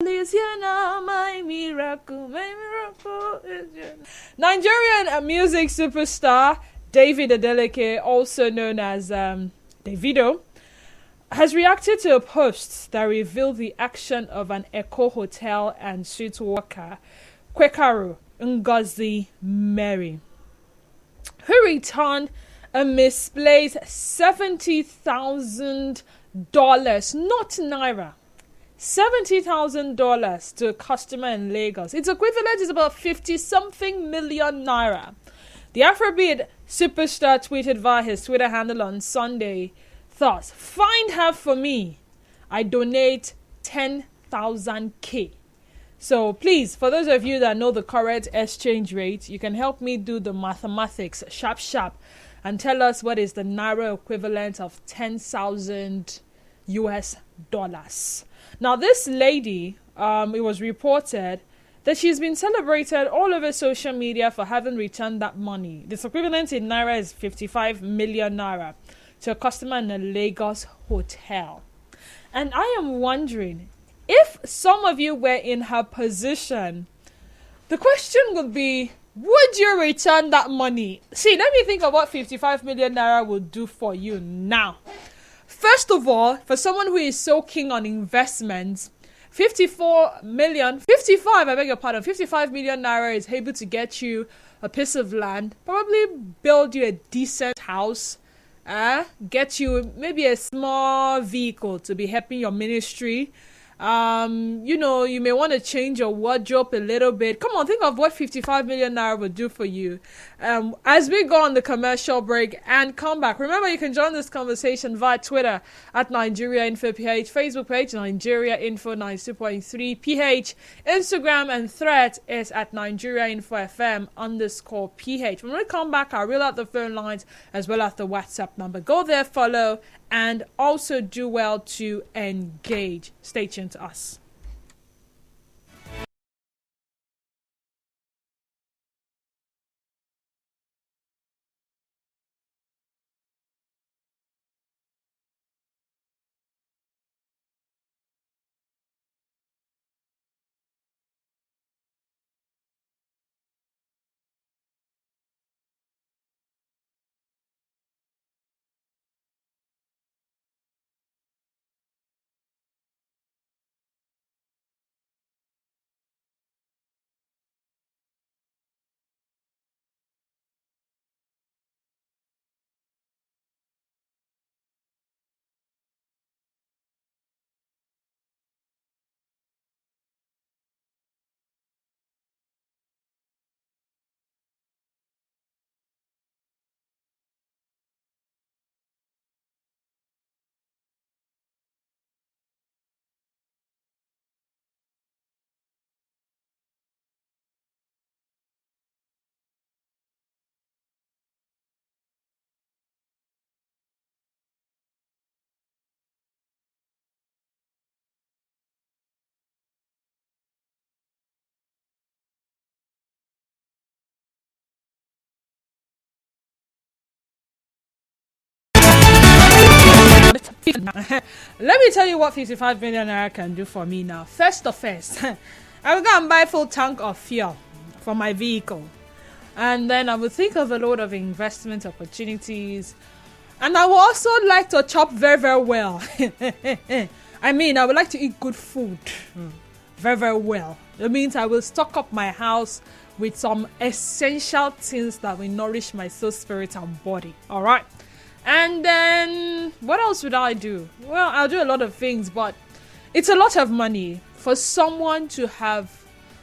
is here now, my miracle is here. Nigerian music superstar David Adeleke, also known as Davido, has reacted to a post that revealed the action of an Echo Hotel and Suites worker, Kwekaru Ngozi Mary, who returned a misplaced $70,000, not naira, $70,000 to a customer in Lagos. Its equivalent is about 50-something million naira. The Afrobeat superstar tweeted via his Twitter handle on Sunday, thus, find her for me. I donate 10,000K. So please, for those of you that know the correct exchange rate, you can help me do the mathematics sharp and tell us what is the naira equivalent of 10,000 US dollars. Now this lady, it was reported that she's been celebrated all over social media for having returned that money. This equivalent in naira is 55 million naira to a customer in a Lagos hotel. And I am wondering, if some of you were in her position, the question would be, would you return that money? See, let me think of what 55 million naira will do for you now. First of all, for someone who is so keen on investments, 55 million naira is able to get you a piece of land, probably build you a decent house, get you maybe a small vehicle to be helping your ministry. You may want to change your wardrobe a little bit. Come on, think of what 55 million naira would do for you. As we go on the commercial break and come back, remember you can join this conversation via Twitter at Nigeria Info PH, Facebook page Nigeria Info 92.3 PH, Instagram and thread is at Nigeria Info FM _PH. When we come back, I'll reel out the phone lines as well as the WhatsApp number. Go there, follow, and also do well to engage. Stay tuned to us. Let me tell you what 55 million naira can do for me now. First, I will go and buy full tank of fuel for my vehicle. And then I will think of a lot of investment opportunities. And I would also like to chop very, very well. I would like to eat good food very, very well. That means I will stock up my house with some essential things that will nourish my soul, spirit, and body. All right. And then what else would I do? Well, I'll do a lot of things, but it's a lot of money for someone to have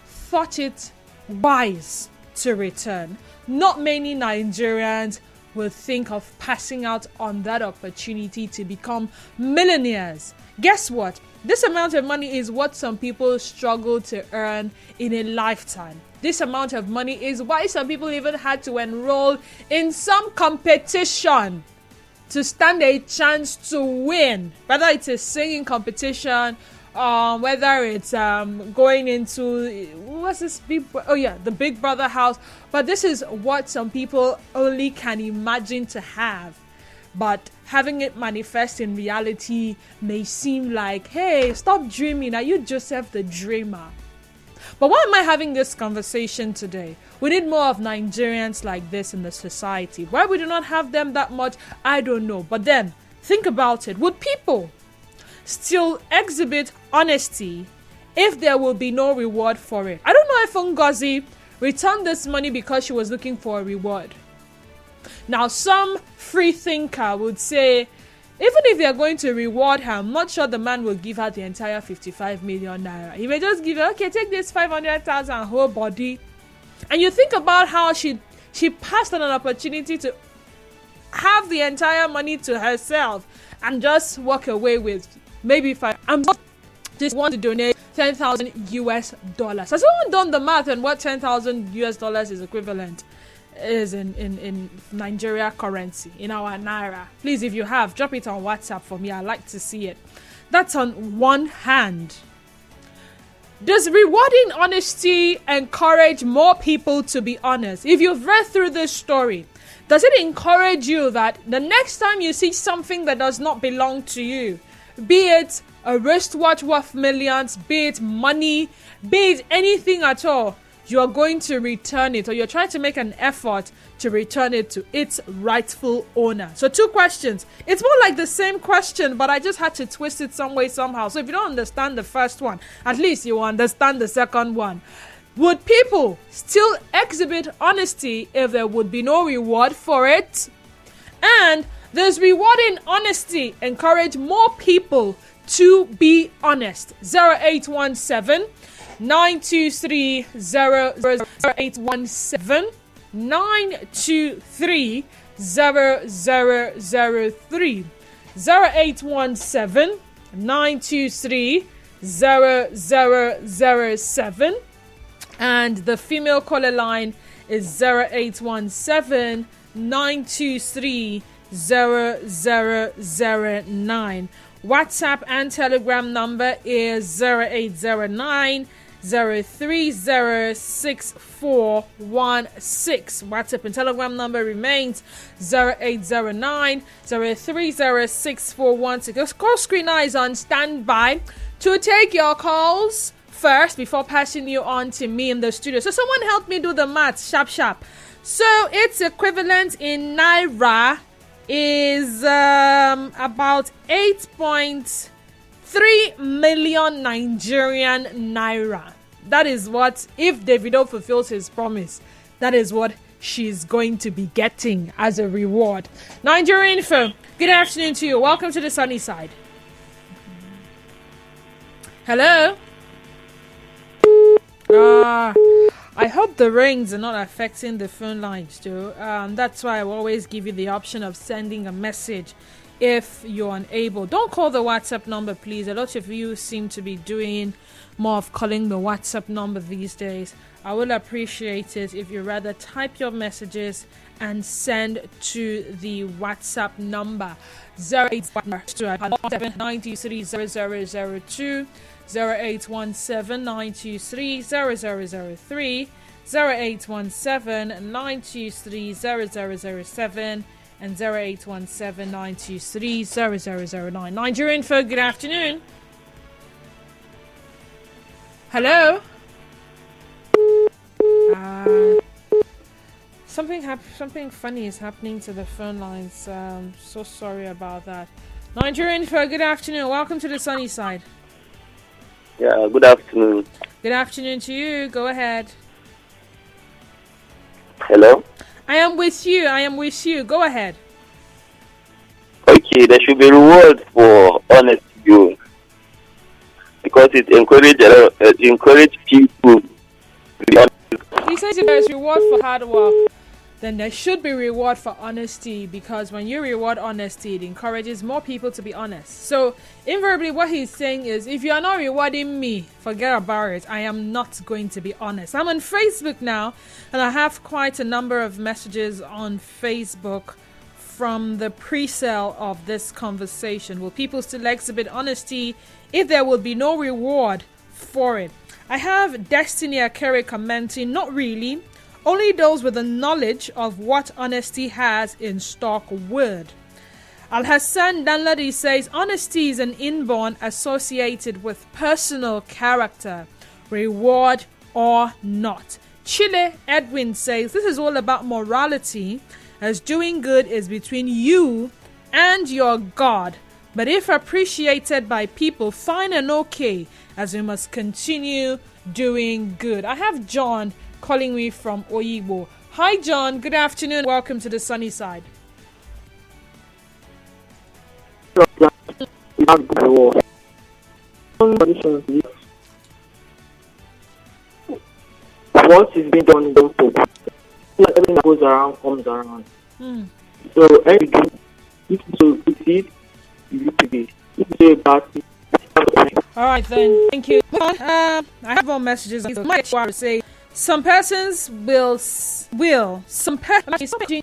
thought it wise to return. Not many Nigerians will think of passing out on that opportunity to become millionaires. Guess what? This amount of money is what some people struggle to earn in a lifetime. This amount of money is why some people even had to enroll in some competition to stand a chance to win, whether it's a singing competition, whether it's going into the Big Brother house. But this is what some people only can imagine to have. but having it manifest in reality may seem like, hey, stop dreaming. Are you Joseph the dreamer? But why am I having this conversation today? We need more of Nigerians like this in the society. Why we do not have them that much, I don't know. But then, think about it. Would people still exhibit honesty if there will be no reward for it? I don't know if Ngozi returned this money because she was looking for a reward. Now, some free thinker would say, even if they are going to reward her, I'm not sure the man will give her the entire 55 million naira. He may just give her, okay, take this 500,000 whole body. And you think about how she passed on an opportunity to have the entire money to herself and just walk away with maybe just want to donate 10,000 US dollars. Has someone done the math on what 10,000 US dollars is equivalent? Is in Nigeria currency, in our naira? Please, if you have, drop it on WhatsApp for me. I like to see it. That's on one hand. Does rewarding honesty encourage more people to be honest? If you've read through this story, does it encourage you that the next time you see something that does not belong to you, be it a wristwatch worth millions, be it money, be it anything at all, you are going to return it, or you're trying to make an effort to return it to its rightful owner? So 2 questions. It's more like the same question, but I just had to twist it some way, somehow. So if you don't understand the first one, at least you will understand the second one. Would people still exhibit honesty if there would be no reward for it? And does rewarding honesty encourage more people to be honest? 0817 923 0817 923 0003 0817 923 0007, and the female caller line is 0817 923 0009. WhatsApp and Telegram number is 0809 0306416. WhatsApp and Telegram number remains 0809 0306416. The call screener is on standby to take your calls first before passing you on to me in the studio. So someone help me do the math, sharp. So its equivalent in naira is about 8.3 million Nigerian naira. That is what, if Davido fulfills his promise, that is what she's going to be getting as a reward. Nigeria Info, good afternoon to you. Welcome to the sunny side. Hello? I hope the rains are not affecting the phone lines too. That's why I will always give you the option of sending a message if you're unable. Don't call the WhatsApp number, please. A lot of you seem to be doing more of calling the WhatsApp number these days. I will appreciate it if you rather type your messages and send to the WhatsApp number 0817-923-0002, 0817-923-0003, 0817-923-0007, and 0817-923-0009. Nigerian folk, good afternoon. Hello? Something funny is happening to the phone lines. So sorry about that. Nigerian folk, good afternoon. Welcome to the sunny side. Yeah, good afternoon. Good afternoon to you. Go ahead. Hello? I am with you. Go ahead. Okay, there should be reward for honesty, because it encourage people to be honest. He says if there's reward for hard work, then there should be reward for honesty, because when you reward honesty, it encourages more people to be honest. So invariably what he's saying is, if you are not rewarding me, forget about it. I am not going to be honest. I'm on Facebook now, and I have quite a number of messages on Facebook from the pre-sale of this conversation. Will people still exhibit honesty if there will be no reward for it? I have Destiny Akere commenting, not really. Only those with the knowledge of what honesty has in stock would. Al Hassan Danladi says honesty is an inborn associated with personal character, reward or not. Chile Edwin says this is all about morality, as doing good is between you and your God. But if appreciated by people, fine and okay, as we must continue doing good. I have John calling me from Oyibo. Hi John, good afternoon. Welcome to the sunny side. What is being done don't stop. Everything that goes around comes around. So every day, if you succeed, you pay. If you do a bad thing, all right then, thank you. I have more messages. I say some persons some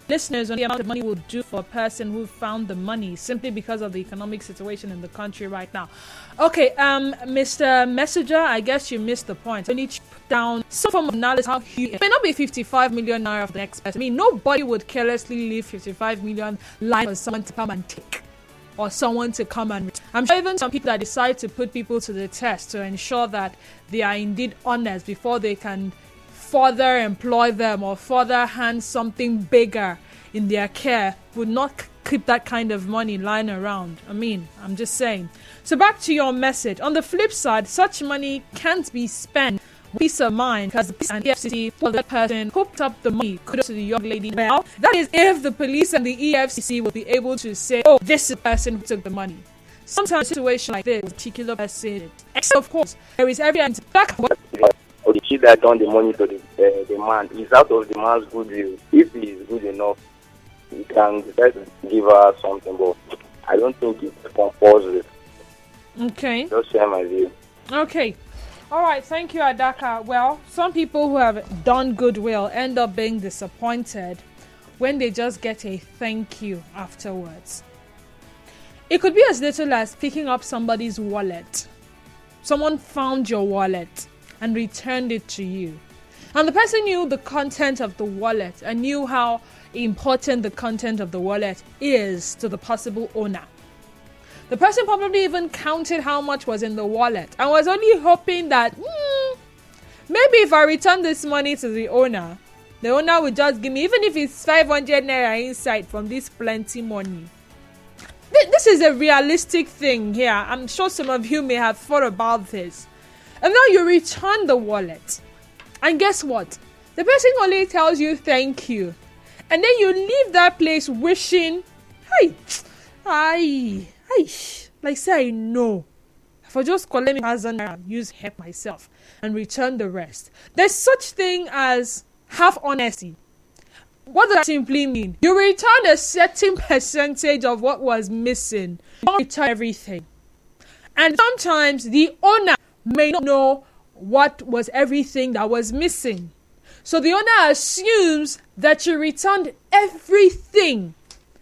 listeners on the amount of money will do for a person who found the money simply because of the economic situation in the country right now. Okay, Mr. Messenger, I guess you missed the point. We need to put down some form of analysis how huge. It may not be 55 million naira for the next person. I mean, nobody would carelessly leave 55 million lying for someone to come and take, or someone to come and I'm sure even some people that decide to put people to the test to ensure that they are indeed honest before they can further employ them or further hand something bigger in their care would not keep that kind of money lying around. I mean, I'm just saying. So back to your message. On the flip side, such money can't be spent with peace of mind because the police and the EFCC for the person hooked up the money. Kudos to the young lady. Well, that is if the police and the EFCC will be able to say, oh, this is the person who took the money. Sometimes a situation like this, a particular person, except of course, there is evidence back. Or the chief that done the money to the man is out of the man's goodwill. If he is good enough, he can decide to give her something, but I don't think it's compulsory. Okay. Just share my view. Okay. All right. Thank you, Adaka. Well, some people who have done goodwill end up being disappointed when they just get a thank you afterwards. It could be as little as picking up somebody's wallet. Someone found your wallet and returned it to you. And the person knew the content of the wallet and knew how important the content of the wallet is to the possible owner. The person probably even counted how much was in the wallet and was only hoping that maybe if I return this money to the owner would just give me, even if it's 500 naira inside from this plenty money. This is a realistic thing here. I'm sure some of you may have thought about this. And now you return the wallet. And guess what? The person only tells you thank you. And then you leave that place wishing, like say I know. If I just collect me 1,000 naira, use help myself and return the rest. There's such thing as half honesty. What does that simply mean? You return a certain percentage of what was missing. You don't return everything. And sometimes the owner may not know what was everything that was missing. So the owner assumes that you returned everything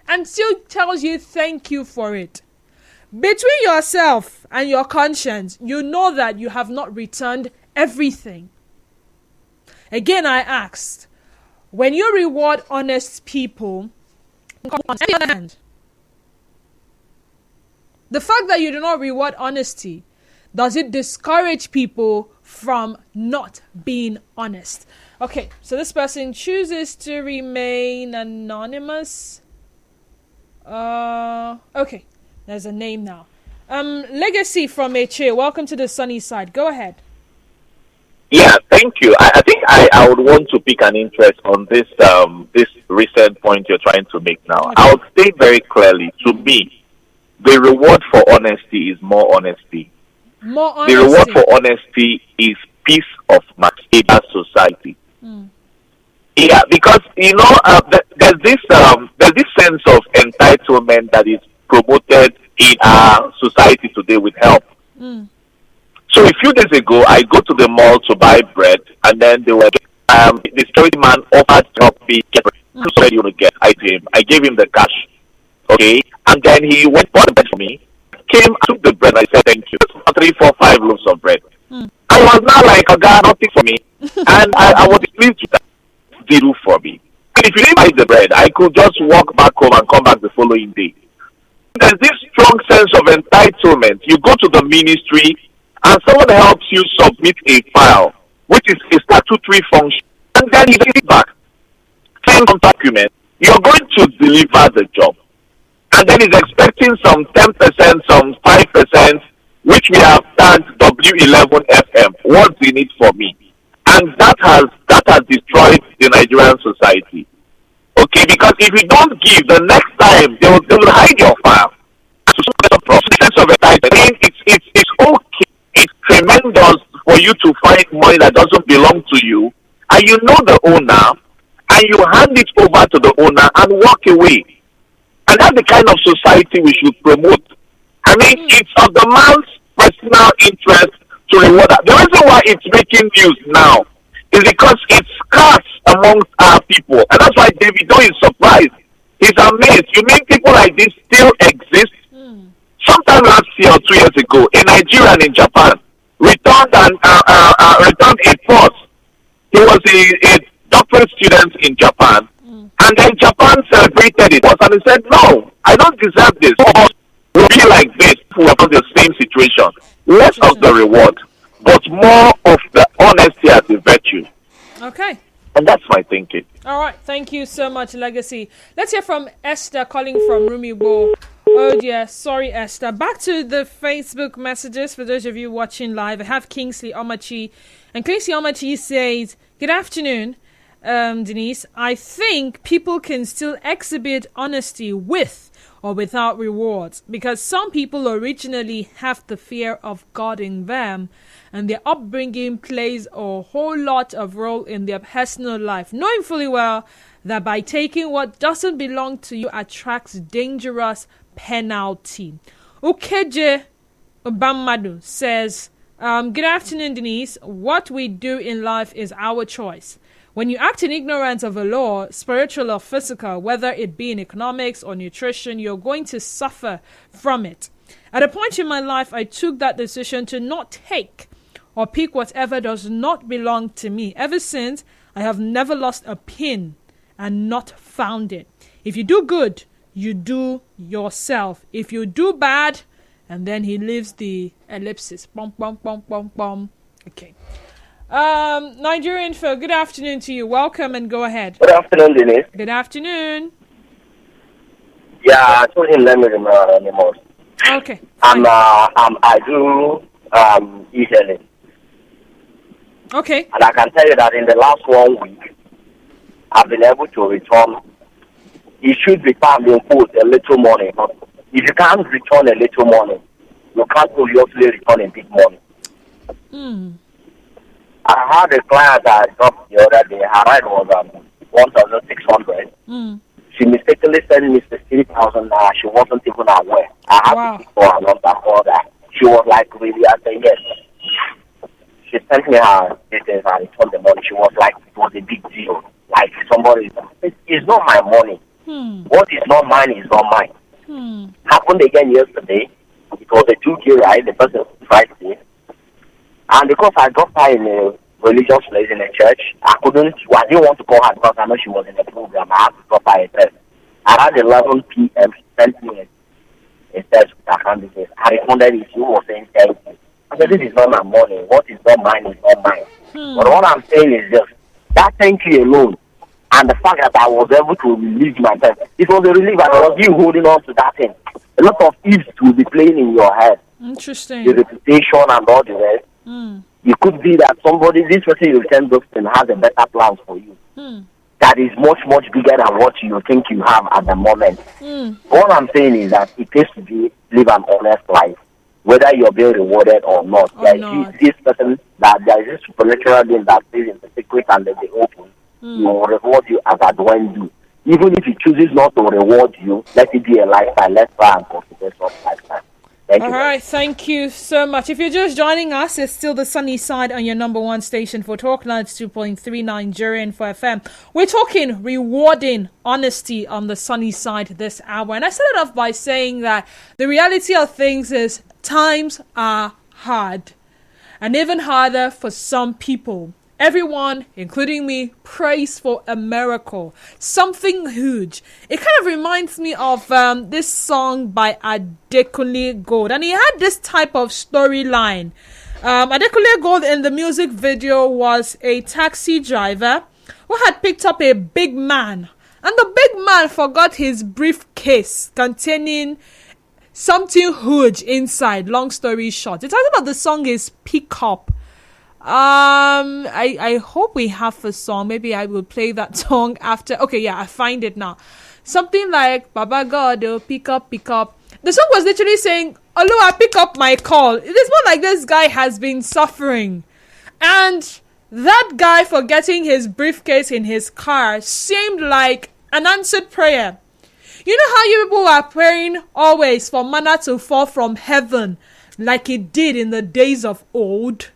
and still tells you thank you for it. Between yourself and your conscience, you know that you have not returned everything. Again, I asked, when you reward honest people, on the other hand, the fact that you do not reward honesty, does it discourage people from not being honest? Okay, so this person chooses to remain anonymous. Okay, there's a name now. Legacy from HA, welcome to the sunny side. Go ahead. Yeah, thank you. I think I would want to pick an interest on this this recent point you're trying to make now. Okay. I would state very clearly, to me, the reward for honesty is more honesty. More honesty. The reward for honesty is peace of mind in our society. Yeah, because there's this sense of entitlement that is promoted in our society today with help. So a few days ago, I go to the mall to buy bread, and then they were the security man offered to help me get bread. So you want to get? I gave him the cash, okay, and then he went for the bread for me. Came, took the bread, I said thank you. 3, 4, 5 loaves of bread. I was now like, a guy, nothing for me, and I was pleased with that. Do for me. And if you didn't buy the bread, I could just walk back home and come back the following day. there's this strong sense of entitlement. You go to the ministry and someone helps you submit a file, which is a statutory function, and then you get it back. Same document, you're going to deliver the job. And then he's expecting some 10%, some 5%, which we have tagged W11FM. What's in it for me? And that has destroyed the Nigerian society. Okay, because if you don't give, the next time they will hide your file. So sense of entitlement. It's okay. It's tremendous for you to find money that doesn't belong to you, and you know the owner, and you hand it over to the owner and walk away. And that's the kind of society we should promote. I mean, it's of the man's personal interest to reward that. The reason why it's making news now is because it's scarce amongst our people. And that's why Davido is surprised. He's amazed. You mean people like this still exist? Sometime last year or 2 years ago, a Nigerian in Japan returned a force. He was a doctorate student in Japan. And then Japan celebrated it. And he said, no, I don't deserve this. We'll be like this. We have the same situation. Less of the reward, but more of the honesty as a virtue. Okay. And that's my thinking. All right. Thank you so much, Legacy. Let's hear from Esther calling from Rumibo. Oh, dear. Sorry, Esther. Back to the Facebook messages for those of you watching live. I have Kingsley Omachi. And Kingsley Omachi says, good afternoon, Denise. I think people can still exhibit honesty with or without rewards, because some people originally have the fear of God in them, and their upbringing plays a whole lot of role in their personal life, knowing fully well that by taking what doesn't belong to you attracts dangerous penalty. Ukeje Obamadu says, good afternoon, Denise. What we do in life is our choice. When you act in ignorance of a law, spiritual or physical, whether it be in economics or nutrition, you're going to suffer from it. At a point in my life, I took that decision to not take or pick whatever does not belong to me. Ever since, I have never lost a pin and not found it. If you do good, you do yourself. If you do bad, and then he leaves the ellipsis. Bum, bum, bum, bum, bum. Okay. Nigerian Phil, good afternoon to you. Welcome and go ahead. Good afternoon, Denise. Good afternoon. Yeah, I told him let me remember anymore. Okay. I do e-hailing. Okay. And I can tell you that in the last 1 week, I've been able to return. It should be found in quote a little money, but if you can't return a little money, you can't obviously return a big money. I had a client I got the other day. Her ride was 1,600. She mistakenly sent me 16,000. She wasn't even aware. I had to for her number for that. She was like, really? I said, yes. She sent me her details and returned the money. She was like, it was a big deal. Like somebody, it's not my money. What is not mine is not mine. Happened again yesterday. It was a 2K ride. The person tried me. And because I got her in a religious place in a church, I didn't want to call her because I know she was in a program. I had to drop her a text. Around 11 p.m., she sent me a text with her candidate. I responded if she was saying thank you. I said, this is not my money. What is not mine is not mine. But what I'm saying is just, that thank you alone, and the fact that I was able to relieve myself, it was a relief. I was you holding on to that thing. A lot of ifs will be playing in your head. Interesting. The reputation and all the rest. It could be that this person you send those things has a better plan for you. That is much, much bigger than what you think you have at the moment. All I'm saying is that it takes to live an honest life, whether you're being rewarded or not. This person, that there is this supernatural being that stays in the secret and in the open, will reward you as at when due. Even if he chooses not to reward you, let it be a lifestyle. Let's try and consider some lifestyle. All right, thank you so much. If you're just joining us, it's still the sunny side on your number one station for Talklands 2.3 Nigerian for FM. We're talking rewarding honesty on the sunny side this hour. And I started off by saying that the reality of things is times are hard, and even harder for some people. everyone, including me, prays for a miracle, something huge. It kind of reminds me of this song by Adekunle Gold, and he had this type of storyline. Adekunle Gold in the music video was a taxi driver who had picked up a big man, and the big man forgot his briefcase containing something huge inside. Long story short, it's talking about the song is Pick Up. I hope we have a song. Maybe I will play that song after. Okay, yeah, I find it now. Something like Baba God, oh, pick up, pick up. The song was literally saying, Oluwa, pick up my call. It is more like this guy has been suffering, and that guy forgetting his briefcase in his car seemed like an answered prayer. You know how you people are praying always for manna to fall from heaven, like it did in the days of old?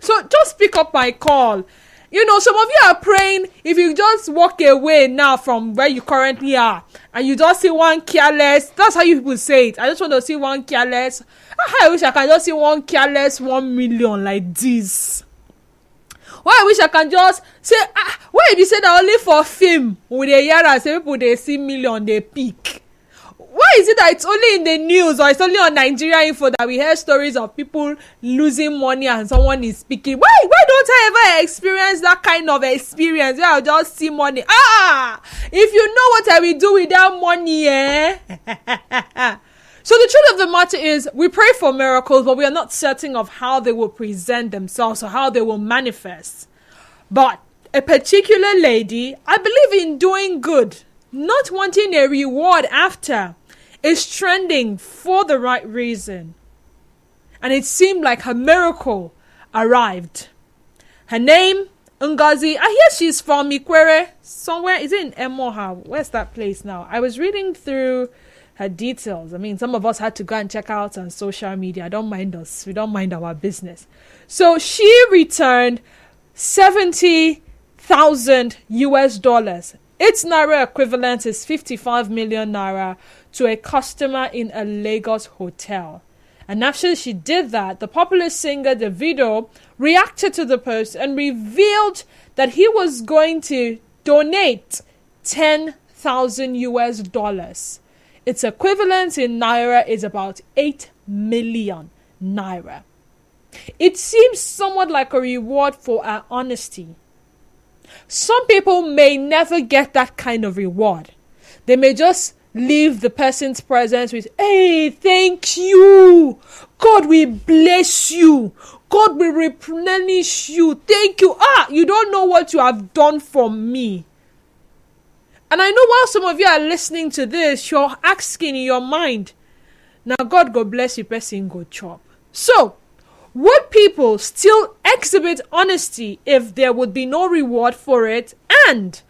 So just pick up my call. You know, some of you are praying, if you just walk away now from where you currently are, and you just see one careless, that's how you people say it. I just want to see one careless. I wish I can just see one careless 1 million like this. Why I wish I can just say, why if you say that only for film, with a year and say people they see million, they peak. Why is it that it's only in the news or it's only on Nigeria Info that we hear stories of people losing money and someone is speaking? Why don't I ever experience that kind of experience where I'll just see money? If you know what I will do with that money, So the truth of the matter is, we pray for miracles, but we are not certain of how they will present themselves or how they will manifest. But a particular lady, I believe in doing good, not wanting a reward after, is trending for the right reason. And it seemed like her miracle arrived. Her name, Ngozi. I hear she's from Ikwere. Somewhere, is it in Emoha? Where's that place now? I was reading through her details. I mean, some of us had to go and check out on social media. Don't mind us. We don't mind our business. So she returned 70,000 US dollars. Its naira equivalent is 55 million naira to a customer in a Lagos hotel. And after she did that, the popular singer Davido reacted to the post and revealed that he was going to donate 10,000 US dollars. Its equivalent in naira is about 8 million naira. It seems somewhat like a reward for our honesty. Some people may never get that kind of reward. They may just leave the person's presence with, hey, thank you. God will bless you. God will replenish you. Thank you. You don't know what you have done for me. And I know while some of you are listening to this, you're asking in your mind, now God go bless you, person go chop. So, would people still exhibit honesty if there would be no reward for it? And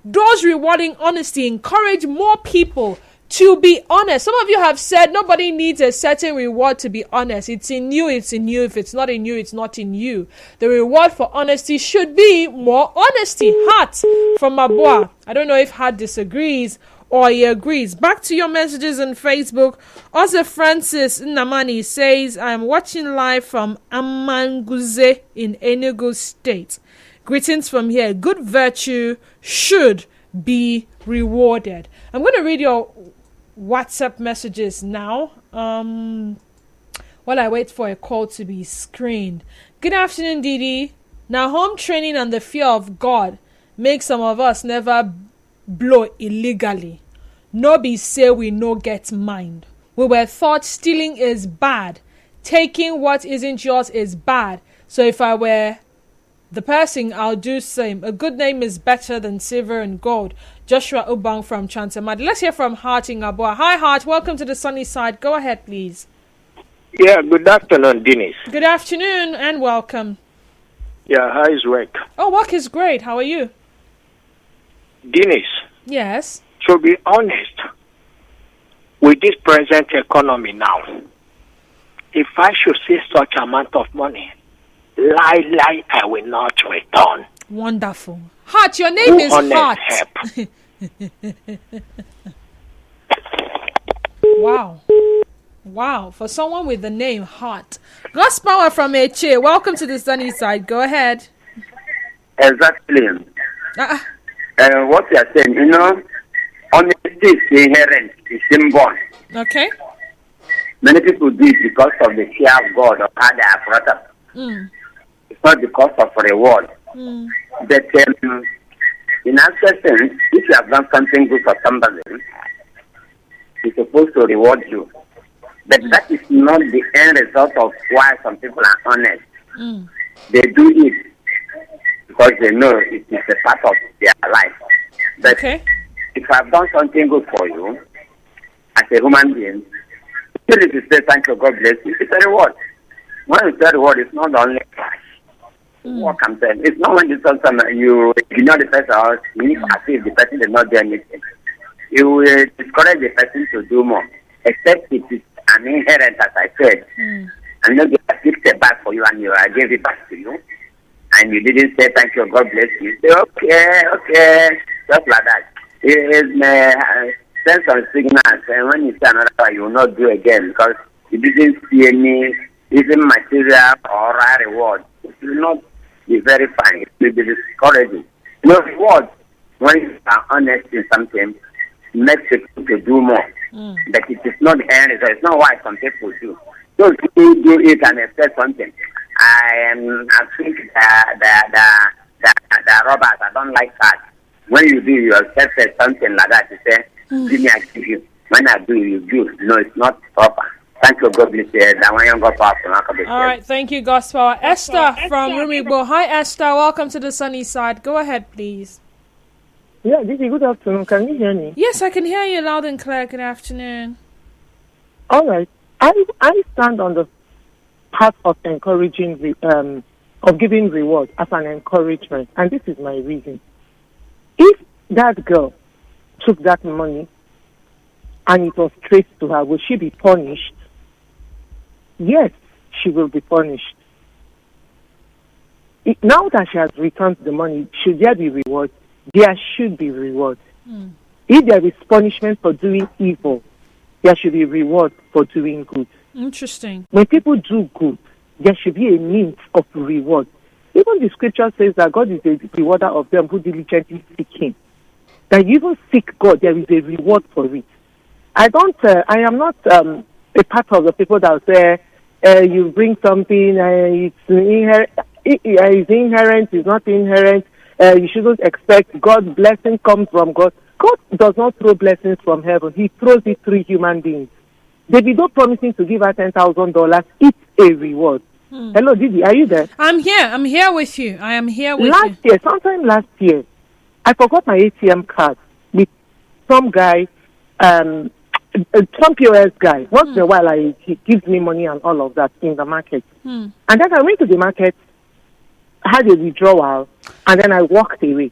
does rewarding honesty encourage more people to be honest? Some of you have said nobody needs a certain reward to be honest. It's in you, it's in you. If it's not in you, it's not in you. The reward for honesty should be more honesty. Heart from Abua. I don't know if Heart disagrees or he agrees. Back to your messages on Facebook. Also, Francis Namani says, I'm watching live from Amanguze in Enugu State. Greetings from here. Good virtue should be rewarded. I'm going to read your WhatsApp messages now while I wait for a call to be screened. Good afternoon, Didi. Now, home training and the fear of God makes some of us never blow illegally. No be say we no get mind. We were taught stealing is bad. Taking what isn't yours is bad. So if I were the person, I'll do same. A good name is better than silver and gold. Joshua Ubang from Chantamadi. Let's hear from Heart in Abua. Hi, Heart. Welcome to the sunny side. Go ahead, please. Yeah, good afternoon, Dennis. Good afternoon and welcome. Yeah, how is work? Oh, work is great. How are you? Dennis. Yes. To be honest, with this present economy now, if I should see such amount of money, lie, I will not return. Wonderful. Heart, your name is Heart. Wow. For someone with the name Heart. God's power from Eche. Welcome to the sunny side. Go ahead. Exactly. Uh, What you are saying, honesty is inherent, it's inborn. okay. Many people do it because of the fear of God or how they are brought up. Mm. It's not because of reward. Mm. But in actual sense, if you have done something good for somebody, he's supposed to reward you. But that is not the end result of why some people are honest. Mm. They do it because they know it is a part of their life. But Okay. if I've done something good for you, as a human being, still if you say thank you, God bless you, it's a reward. When you say reward, it's not only cash. What I'm saying, it's not when you tell someone you ignore the person or you as if the person did not do anything. You will discourage the person to do more, except it is an inherent, as I said. And then they fix it back for you and I gave it back to you. And you didn't say thank you, God bless you. Say, okay, just like that. It may send some signals, and when you say another one, you will not do again because you didn't see any even material or reward. It will not be very fine. It will be discouraging. Reward, when you are honest in something, makes people to do more. But it is not the end result. It's not why some people do. Those who do it and expect something. I think the robbers, I don't like that. When you do, you accept something like that. You say, give me, I give you. When I do, you give. No, it's not proper. Thank you, God bless you. All right, thank you, Gospel. Esther from Rumibo. Hi, Esther. Welcome to the sunny side. Go ahead, please. Yeah, Didi, good afternoon. Can you hear me? Yes, I can hear you loud and clear. Good afternoon. All right. I stand on the path of encouraging, of giving reward as an encouragement, and this is my reason. If that girl took that money and it was traced to her, will she be punished? Yes, she will be punished. Now that she has returned the money, should there be reward? There should be reward. If there is punishment for doing evil, there should be reward for doing good. Interesting. When people do good, there should be a means of reward. Even the scripture says that God is a rewarder of them who diligently seek Him. That you even seek God, there is a reward for it. I am not a part of the people that say you bring something, it's inherent, it's not inherent. You shouldn't expect God's blessing comes from God. God does not throw blessings from heaven. He throws it through human beings. Davido promising to give her $10,000, it's a reward. Hello, Didi, are you there? I'm here. I'm here with you. I am here with you. Sometime last year, I forgot my ATM card with some guy, some POS guy. Once in a while, he gives me money and all of that in the market. And then I went to the market, had a withdrawal, and then I walked away.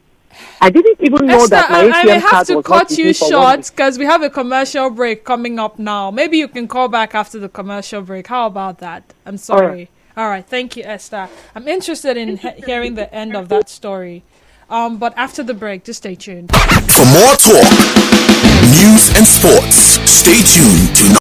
I didn't even know that my ATM card was not. I have to cut you short because we have a commercial break coming up now. Maybe you can call back after the commercial break. How about that? I'm sorry. All right. Thank you, Esther. I'm interested in hearing the end of that story. But after the break, just stay tuned. For more talk, news and sports, stay tuned to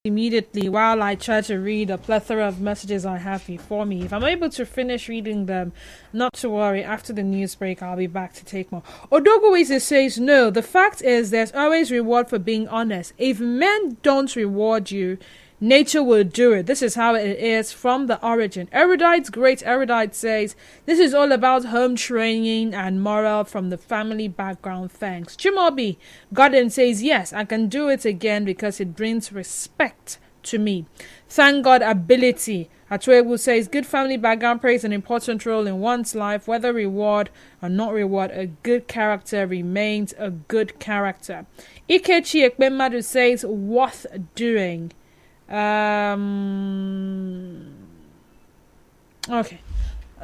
immediately while I try to read a plethora of messages I have before me. If I'm able to finish reading them, not to worry, after the news break I'll be back to take more. Odogowize says, no, the fact is there's always reward for being honest. If men don't reward you, nature will do it. This is how it is from the origin. Great Erudite says, this is all about home training and moral from the family background. Thanks. Chimobi Garden says, yes, I can do it again because it brings respect to me. Thank God ability. Atwegu says, good family background plays an important role in one's life, whether reward or not reward. A good character remains a good character. Ikechi Ekpemadu says, worth doing. Okay.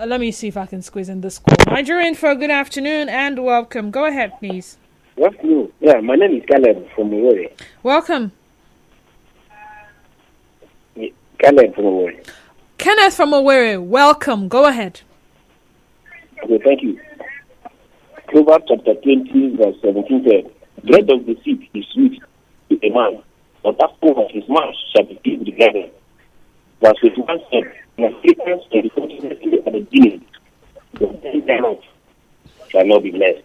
Let me see if I can squeeze in this call. Nigerian for good afternoon and welcome. Go ahead, please. Good afternoon. Yeah, my name is Caleb from Owerri. Welcome. Caleb from Owerri. Kenneth from Owerri. Welcome. Go ahead. Okay, thank you. Proverbs chapter 20, verse 17 said, bread of the sick is sweet to a man, but that food of his mouth shall be filled with leaven. Verse 21 said, my statements shall be continuously at the beginning, but then thereof shall not be blessed.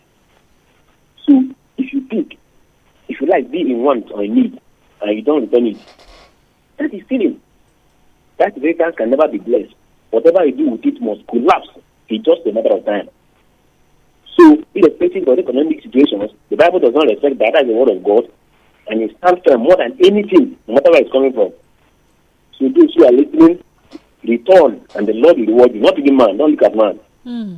So, if you think, if you like be in want or in need, and you don't return it, that is stealing. That inheritance can never be blessed. Whatever you do with it must collapse in just a matter of time. So, irrespective of economic situations, the Bible does not respect that as the word of God, and it stands firm more than anything, no matter where it's coming from. So those who are listening, return, and the Lord will reward you. Not even man, don't look at man.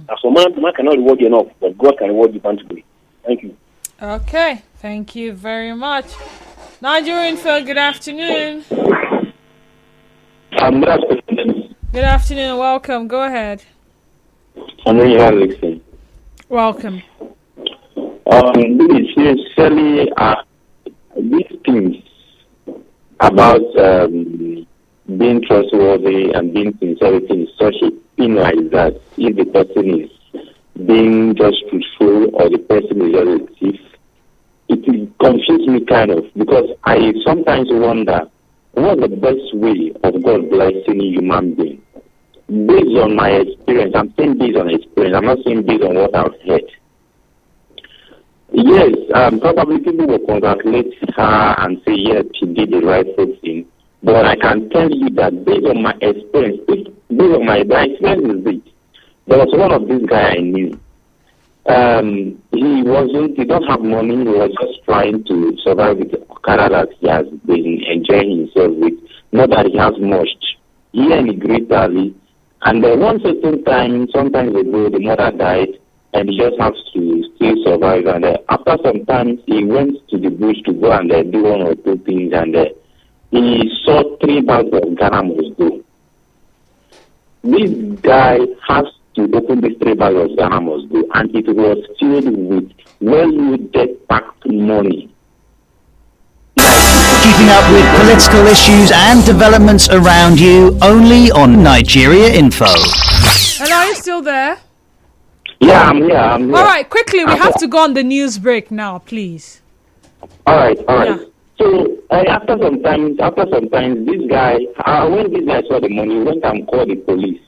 As for man cannot reward you enough, but God can reward you bountifully. Thank you. Okay, thank you very much. Nigerian Phil, good afternoon. Good afternoon. Good afternoon, welcome. Go ahead. I'm really listening. Welcome. Sincerely, these things about being trustworthy and being sincerity is such a thing like that. If the person is being just truthful or the person is just a thief, it will confuse me kind of, because I sometimes wonder what's the best way of God blessing a human being. Based on my experience, I'm saying based on experience, I'm not saying based on what I've heard. Yes, probably people will congratulate her and say, yes, she did the rightful thing. But I can tell you that based on my experience, my experience is this. There was one of these guys I knew. He don't have money, he was just trying to survive with the Okada that he has been enjoying himself with. Not that he has much. He and he great early. And one certain time, sometimes ago, the mother died. And he just has to still survive. And after some time, he went to the bush to go and do one or two things. And he saw 3 bags of Ghana must go. This guy has to open these 3 bags of Ghana must go. And it was filled with well-loaded packed money. Keeping up with political issues and developments around you, only on Nigeria Info. Hello, are you still there? Yeah, I'm here. All right, quickly, we have to go on the news break now, please. All right. Yeah. So after some time, this guy, when this guy saw the money, he went and called the police.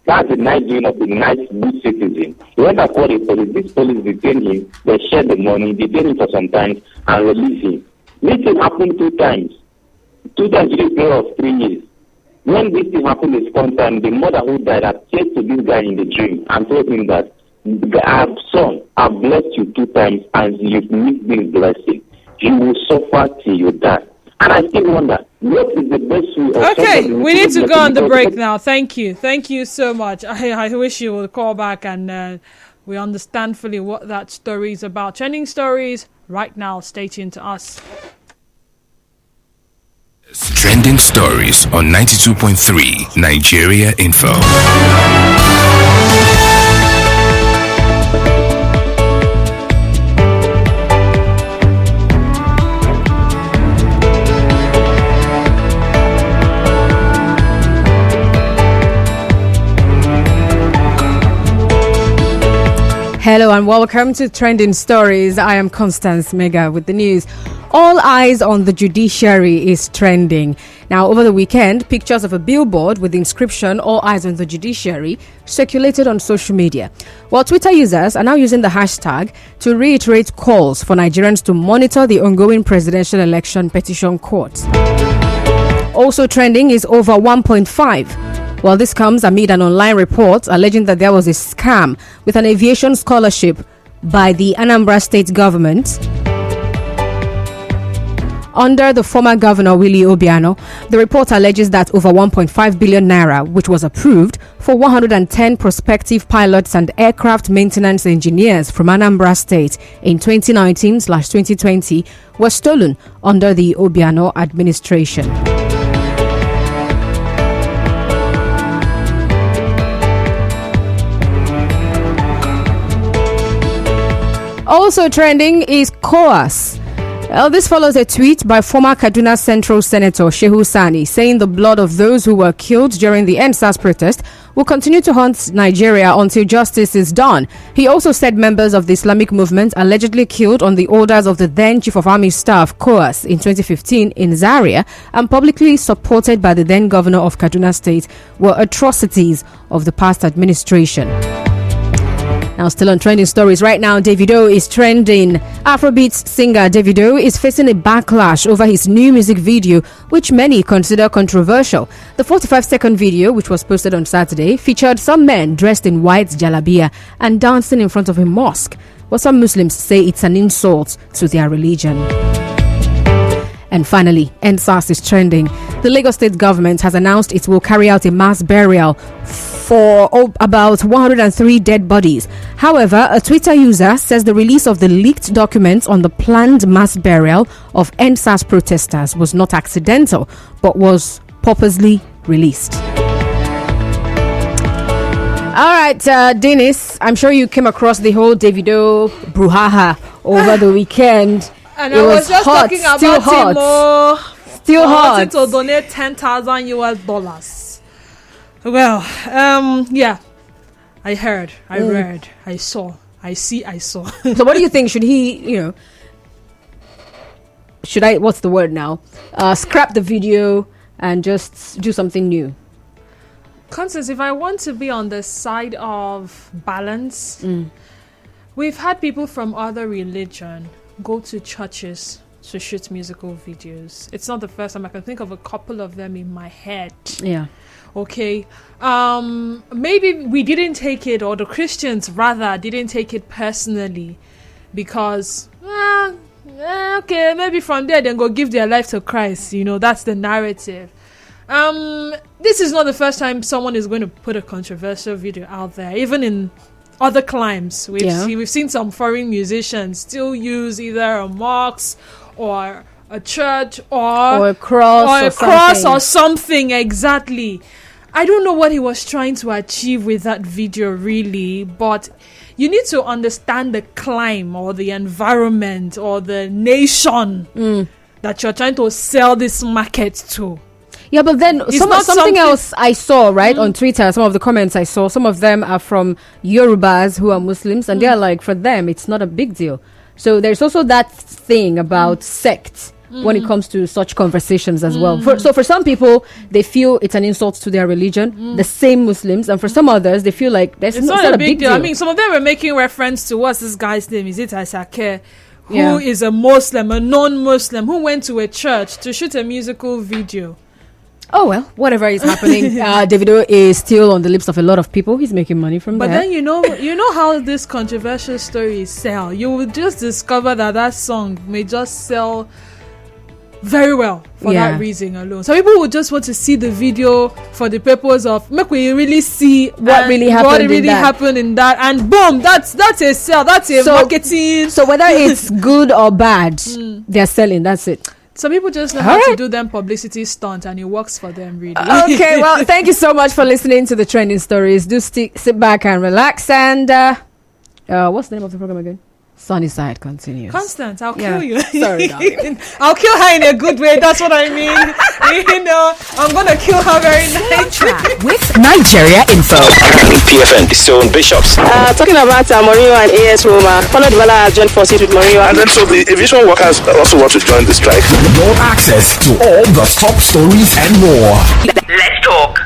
That's the nice doing of the nice good citizen. He went and called the police. This police detained him. They shared the money, detained him for some time, and released him. This thing happened 2 times. 2 times in a period of 3 years. When this thing happened the second time, the mother who died appeared to this guy in the dream and told him that, son, I've blessed you 2 times and you've missed this blessing. You will suffer till you die. And I still wonder, what is the best way of... Okay, we need to go on the break now. Thank you. Thank you so much. I wish you would call back and we understand fully what that story is about. Trending stories right now. Stay tuned to us. Trending stories on 92.3 Nigeria Info. Hello and welcome to Trending Stories. I am Constance Mega with the news. All eyes on the judiciary is trending. Now, over the weekend, pictures of a billboard with the inscription "All eyes on the judiciary" circulated on social media. While Twitter users are now using the hashtag to reiterate calls for Nigerians to monitor the ongoing presidential election petition court. Also trending is over 1.5. Well, this comes amid an online report alleging that there was a scam with an aviation scholarship by the Anambra State government under the former governor Willie Obiano. The report alleges that over 1.5 billion naira, which was approved for 110 prospective pilots and aircraft maintenance engineers from Anambra State in 2019/2020, was stolen under the Obiano administration. Also trending is COAS. This follows a tweet by former Kaduna Central Senator Shehu Sani saying the blood of those who were killed during the EndSARS protest will continue to haunt Nigeria until justice is done. He also said members of the Islamic movement allegedly killed on the orders of the then Chief of Army Staff COAS in 2015 in Zaria and publicly supported by the then Governor of Kaduna State were atrocities of the past administration. Now, still on trending stories right now, Davido is trending. Afrobeats singer Davido is facing a backlash over his new music video, which many consider controversial. The 45-second video, which was posted on Saturday, featured some men dressed in white jalabia and dancing in front of a mosque, but some Muslims say it's an insult to their religion. And finally, EndSARS is trending. The Lagos State government has announced it will carry out a mass burial for about 103 dead bodies. However, a Twitter user says the release of the leaked documents on the planned mass burial of EndSARS protesters was not accidental, but was purposely released. All right, Dennis, I'm sure you came across the whole Davido brouhaha over the weekend. And I was just hot, talking about still hot. Still hot. To donate $10,000. Well, yeah. I heard, I read, I saw, I saw. So what do you think? Should he, what's the word now? Scrap the video and just do something new? Constance, if I want to be on the side of balance, we've had people from other religion go to churches to shoot musical videos. It's not the first time. I can think of a couple of them in my head. Yeah. Okay. Maybe we didn't take it, or the Christians rather didn't take it personally, because okay, maybe from there then go give their life to Christ. That's the narrative. This is not the first time someone is going to put a controversial video out there, even in other climes. We've seen some foreign musicians still use either a mosque or a church or a cross or something. Exactly. I don't know what he was trying to achieve with that video really, but you need to understand the climb or the environment or the nation that you're trying to sell this market to. Yeah, but then something else I saw, right, on Twitter, some of the comments I saw, some of them are from Yorubas who are Muslims, and they're like, for them, it's not a big deal. So there's also that thing about sects when it comes to such conversations as well. So for some people, they feel it's an insult to their religion, the same Muslims, and for some others, they feel like it's not a big deal. I mean, some of them were making reference to what's this guy's name? Is it Asake? Who is a Muslim, a non-Muslim, who went to a church to shoot a musical video. Oh, well, whatever is happening, Davido is still on the lips of a lot of people. He's making money from that. But then, you know how this controversial stories sell. You will just discover that song may just sell very well for that reason alone. Some people would just want to see the video for the purpose of make we really see what really happened in that, and boom, that's a sell. That's a marketing. So whether it's good or bad, they're selling. That's it. Some people just know how to do them publicity stunt, and it works for them really. Okay, well, thank you so much for listening to the Trending Stories. Do sit back and relax. And what's the name of the program again? Sunny side continues. Constance, I'll kill you. Sorry, darling. I'll kill her in a good way. That's what I mean. I'm gonna kill her very nicely. With Nigeria Info. PFN, the Stone Bishops. Talking about Mourinho and AS Roma, Paulo Dybala has joined forces with Mourinho. And then so the aviation workers also want to join the strike. Your access to all the top stories and more. Let's talk.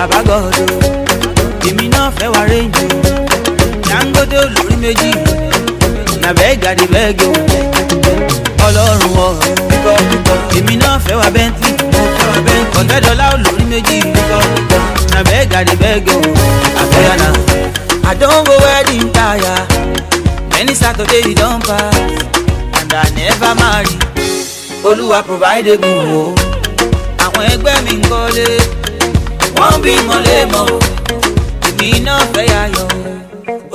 Baba God, èmi náà fẹ́ wá rẹ́ǹjì Dangote olórí méjì na bẹ́ẹ̀gà dé bẹ́ẹ̀gì o Ọlọ́run ọ̀rọ̀ èmi náà fẹ́ wá Bentley Ọ̀tẹ́dọ́lá olórí méjì na bẹ́ẹ̀gà dé bẹ́ẹ̀gì o Àbẹ́yànà I don go wedding tire many Saturday you don pass and I never marry Olúwa provide a good o àwọn ẹgbẹ́ mi ń kọ́lé wọ́n bí mọ́lẹ́mọ́ èmi náà fẹ́ yayọ̀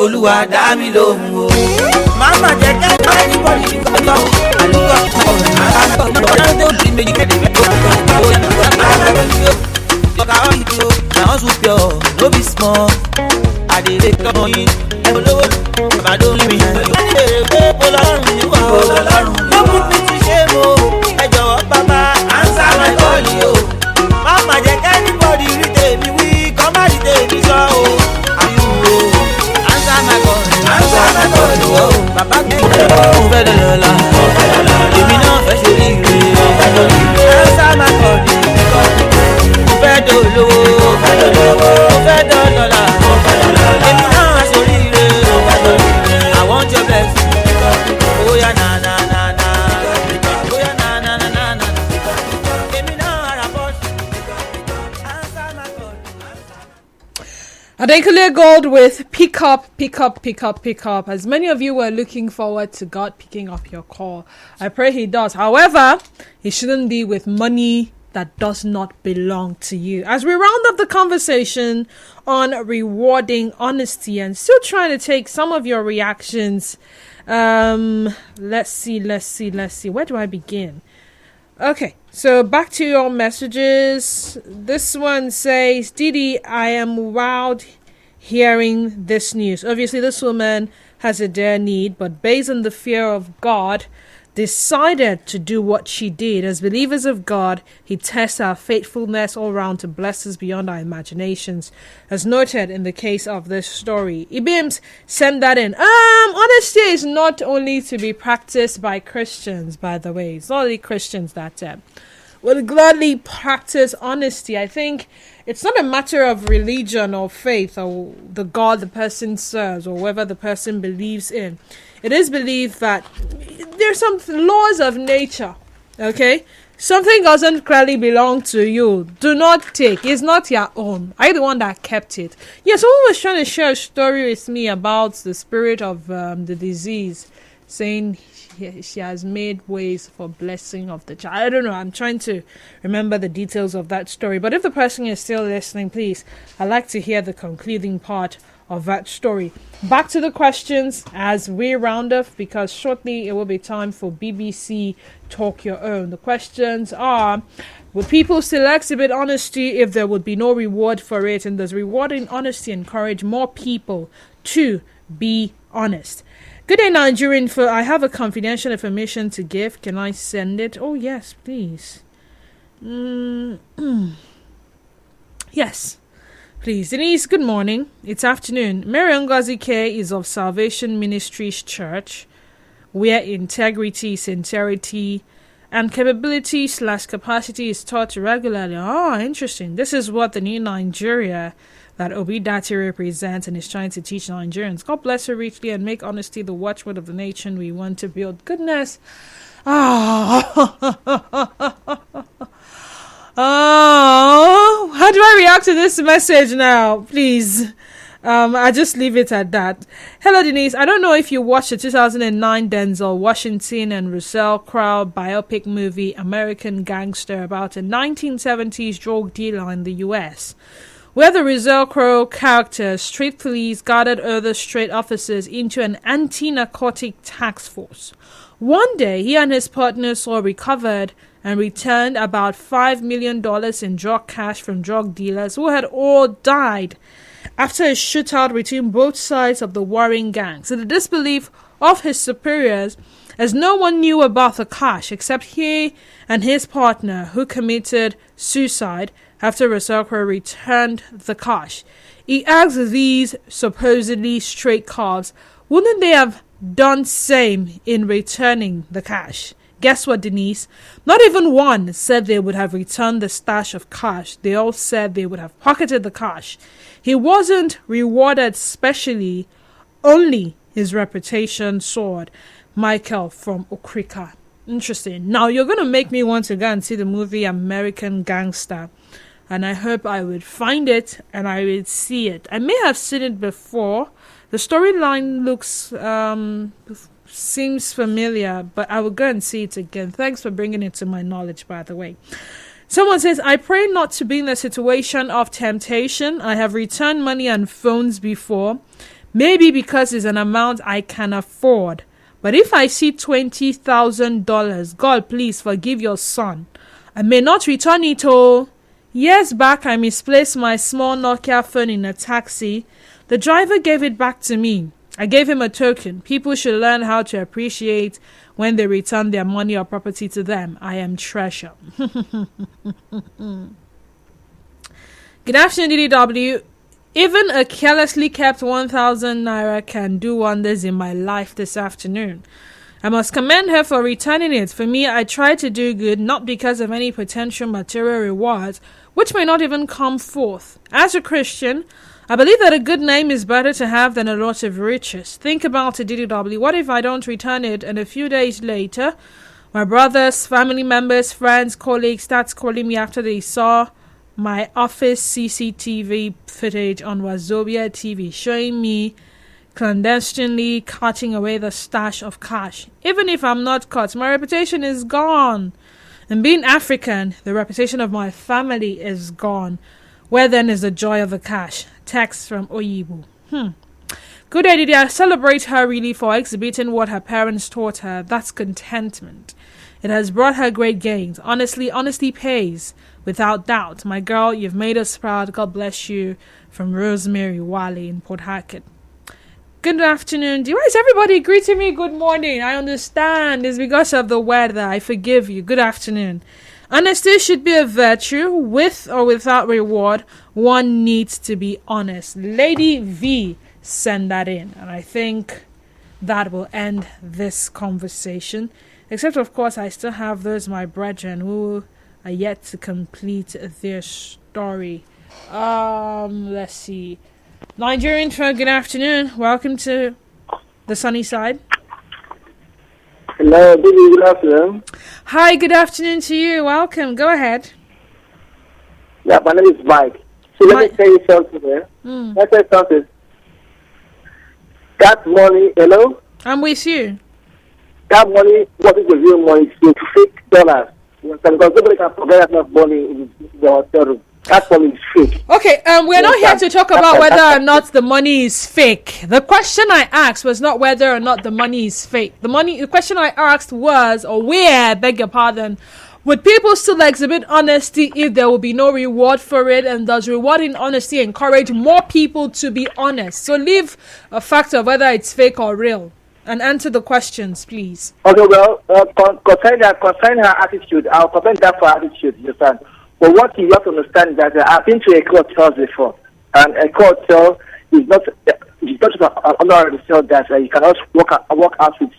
Olúwa dá mi lóhùn o. Màmá jẹ́ ká anybody ní kọ́tọ́ àlùkò ọ̀rọ̀ tó di méjì kẹ́lẹ́ mẹ́tò ọ̀gá ọ̀yìnbó na hustle pure no be small àdèrè tọmọ yín olówó bàbá tó ń rìn àyè pé Ọlọ́run ni wà Ọlọ́run ló mú mi ti ṣe mo ẹ jọ̀wọ́ bàbá answer my call o. Màmá jẹ́ ká anybody rí tèmi wí kọ́ má rí tèmi sọ o. Àyùwò answer my call o. Bàbá kẹ́kẹ́ ó fẹ́ lọ́la èmi náà fẹ́ ṣe rí ire. Answer my call o. Mo fẹ́ dolówó mo fẹ́ dọ́lọ́la èmi náà ṣe rí ire. I want your blessing. Oh yeah, na na na na. Oh yeah, na na na na na. Èmi náà ara bọ́ọ̀sì. Adekunle Gold with pick up. As many of you were looking forward to God picking up your call, I pray He does. However, it shouldn't be with money that does not belong to you. As we round up the conversation on rewarding honesty and still trying to take some of your reactions. Let's see. Where do I begin? Okay, so back to your messages. This one says, Didi, I am wowed hearing this news. Obviously, this woman has a dire need, but based on the fear of God, decided to do what she did. As believers of God, He tests our faithfulness all round to bless us beyond our imaginations. As noted in the case of this story. Ibims, send that in. Honesty is not only to be practiced by Christians, by the way. It's not only Christians that will gladly practice honesty. I think it's not a matter of religion or faith or the God the person serves or whatever the person believes in. It is believed that there's some laws of nature, okay? Something doesn't clearly belong to you. Do not take. It's not your own. Are you the one that kept it? Yeah, someone was trying to share a story with me about the spirit of the disease, saying she has made ways for blessing of the child. I don't know. I'm trying to remember the details of that story. But if the person is still listening, please, I'd like to hear the concluding part of that story. Back to the questions as we round up, because shortly it will be time for BBC Talk Your Own. The questions are, would people still exhibit honesty if there would be no reward for it? And does rewarding honesty encourage more people to be honest? Good day, Nigerian. I have a confidential information to give. Can I send it? Oh, yes, please. Yes. Please, Denise, good morning. It's afternoon. Mary Ngozi K is of Salvation Ministries Church, where integrity, sincerity, and capability/capacity is taught regularly. Oh, interesting. This is what the new Nigeria that Obidati represents and is trying to teach Nigerians. God bless her richly and make honesty the watchword of the nation we want to build. Goodness. Oh, how do I react to this message now? Please. I just leave it at that. Hello, Denise. I don't know if you watched the 2009 Denzel Washington and Russell Crowe biopic movie American Gangster about a 1970s drug dealer in the U.S. where the Rizal Crow character, street police, guarded other street officers into an anti-narcotic task force. One day, he and his partners were recovered and returned about $5 million in drug cash from drug dealers who had all died after a shootout between both sides of the warring gangs. To the disbelief of his superiors, as no one knew about the cash except he and his partner, who committed suicide after Rosacro returned the cash. He asked these supposedly straight cops, wouldn't they have done same in returning the cash? Guess what, Denise? Not even one said they would have returned the stash of cash. They all said they would have pocketed the cash. He wasn't rewarded specially, only his reputation soared. Michael from Okrika. Interesting. Now, you're going to make me want to go and see the movie American Gangster. And I hope I would find it and I would see it. I may have seen it before. The storyline looks, seems familiar, but I will go and see it again. Thanks for bringing it to my knowledge, by the way. Someone says, I pray not to be in a situation of temptation. I have returned money and phones before. Maybe because it's an amount I can afford. But if I see $20,000, God, please forgive your son. I may not return it all. Years back, I misplaced my small Nokia phone in a taxi. The driver gave it back to me. I gave him a token. People should learn how to appreciate when they return their money or property to them. I am treasure. Good afternoon, DDW. Even a carelessly kept 1,000 naira can do wonders in my life this afternoon. I must commend her for returning it. For me, I try to do good, not because of any potential material rewards, which may not even come forth. As a Christian, I believe that a good name is better to have than a lot of riches. Think about it, DDW. What if I don't return it and a few days later, my brothers, family members, friends, colleagues start calling me after they saw my office CCTV footage on Wazobia TV showing me clandestinely carting away the stash of cash. Even if I'm not caught, my reputation is gone. And being African, the reputation of my family is gone. Where then is the joy of the cash? Text from Oyibu. Good idea. I celebrate her really for exhibiting what her parents taught her. That's contentment. It has brought her great gains. Honestly, honesty pays. Without doubt. My girl, you've made us proud. God bless you. From Rosemary Wally in Port Harcourt. Good afternoon. Why is everybody greeting me good morning? I understand. It's because of the weather. I forgive you. Good afternoon. Honesty should be a virtue. With or without reward, one needs to be honest. Lady V sent that in. And I think that will end this conversation. Except, of course, I still have those my brethren who are yet to complete their story. Let's see. Nigerian folk, good afternoon. Welcome to the sunny side. Hello, good afternoon. Hi, good afternoon to you. Welcome. Go ahead. Yeah, my name is Mike. So let me tell you something here. Let me tell you something. That money, hello? I'm with you. That money, what is the real money? It's fake dollars. Because nobody can forget that money in the hotel room. That money is fake. Okay, we're not here to talk about whether or not the money is fake. The question I asked was not whether or not the money is fake. The question I asked was, beg your pardon, would people still exhibit honesty if there will be no reward for it? And does rewarding honesty encourage more people to be honest? So leave a factor whether it's fake or real. And answer the questions, please. Okay, well, concerning her attitude, I'll comment that for attitude, you understand? But what you have to understand is that I've been to a court trial before, and a court trial is not just an honorary trial that you cannot work out with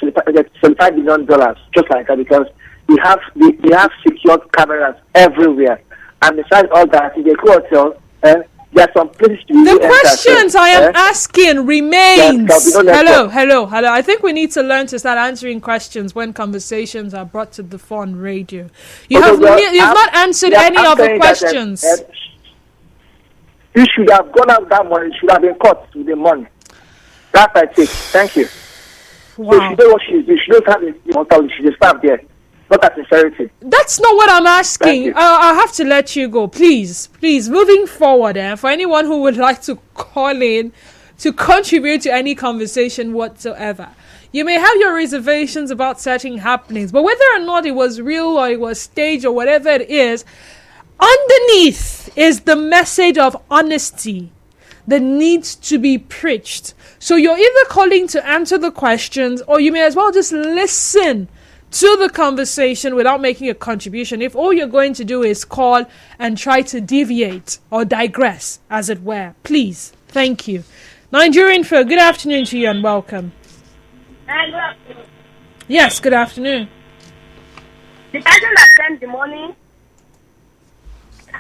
$75 million, just like that, because we have secured cameras everywhere. And besides all that, in the court trial, there are some places to the questions I am asking remains. Hello. I think we need to learn to start answering questions when conversations are brought to the phone radio. You've not answered any of the questions. You should have gone out that money. You should have been caught with the money. That's I think. Thank you. Wow. So she knows what she knows how to she just stand there. not as sincerity. That's not what I'm asking. I'll have to let you go. Please. Moving forward, for anyone who would like to call in to contribute to any conversation whatsoever, you may have your reservations about certain happenings, but whether or not it was real or it was staged or whatever it is, underneath is the message of honesty that needs to be preached. So you're either calling to answer the questions, or you may as well just listen to the conversation without making a contribution, if all you're going to do is call and try to deviate or digress, as it were. Please. Thank you. Nigerian Phil, good afternoon to you and welcome. Good afternoon. Yes, good afternoon. The person that sent the money, the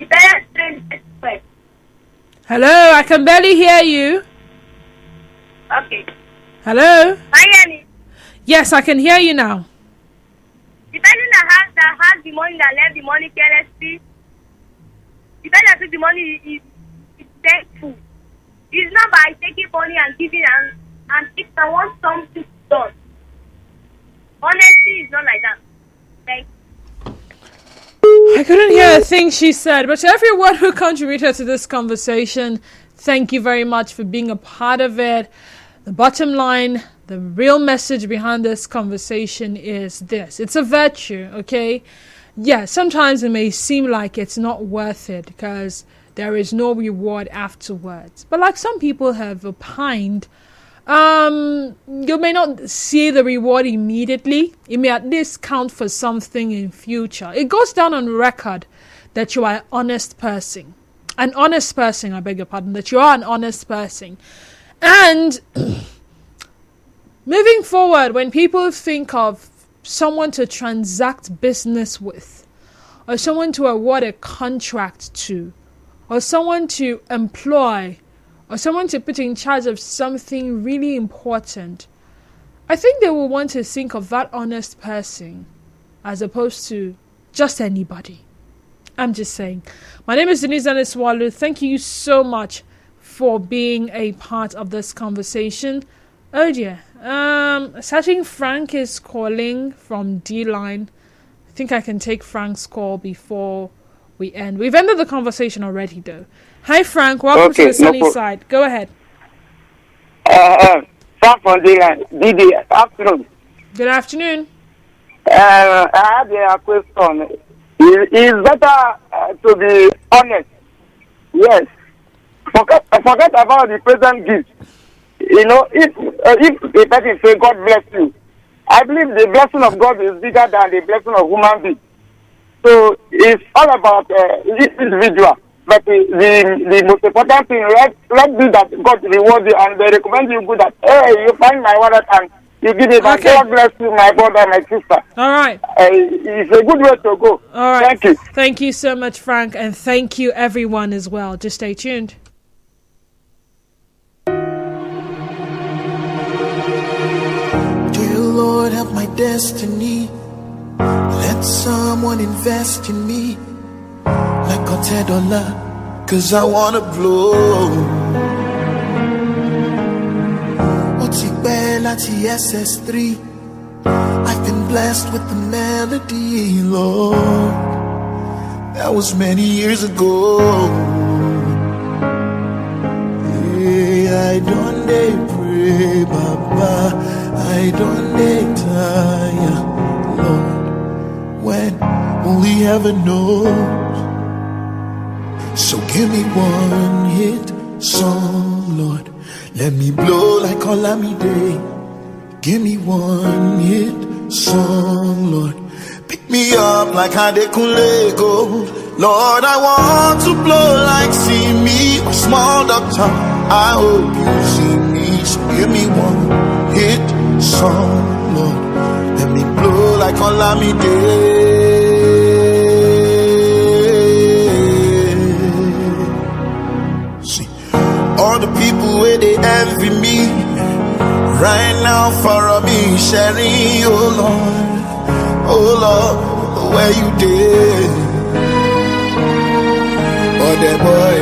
parents trained the. Hello, I can barely hear you. Okay. Hello? Can you hear me? Yes, I can hear you now. The person that has the money, that left the money carelessly, the person that took the money is thankful. It's not by taking money and giving and if I want something done. Honesty is not like that. Thank you. I couldn't hear a thing she said, but to everyone who contributed to this conversation, thank you very much for being a part of it. The bottom line, the real message behind this conversation is this. It's a virtue, okay? Yeah, sometimes it may seem like it's not worth it because there is no reward afterwards. But like some people have opined, you may not see the reward immediately. It may at least count for something in future. It goes down on record that you are an honest person. An honest person, I beg your pardon, that you are an honest person. And moving forward, when people think of someone to transact business with, or someone to award a contract to, or someone to employ, or someone to put in charge of something really important, I think they will want to think of that honest person as opposed to just anybody. I'm just saying. My name is Denise Aniswalu. Thank you so much for being a part of this conversation. Oh dear. Searching Frank is calling from D-Line. I think I can take Frank's call before we end. We've ended the conversation already though. Hi Frank, welcome to the sunny side. Go ahead. Frank from D-Line. Didi, afternoon. Good afternoon. I have a question. It's better to be honest. Yes. Forget about the present gift. You know, if a person say God bless you, I believe the blessing of God is bigger than the blessing of human being. So it's all about this individual. But the most important thing, let's do that God reward you and they recommend you good that, hey, you find my wallet and you give it back. God bless you, my brother, my sister. All right. It's a good way to go. All right. Thank you. Thank you so much, Frank, and thank you everyone as well. Just stay tuned. Dear Lord, help my destiny. Let someone invest in me like a $10, 'cause I wanna blow. Otigbelati SS3. I've been blessed with the melody, Lord. That was many years ago. Yeah, I don't pray, Baba. I don't tire, Lord, when only heaven knows. So give me one hit song, Lord. Let me blow like Olamide. Give me one hit song, Lord. Pick me up like Adekunle Gold. Lord, I want to blow like see me or small doctor. I hope you see me. So give me one hit song, Lord. Let me blow like Olamide. See, all the people where they envy me right now for me sharing, oh Lord, where you did? Oh the boy,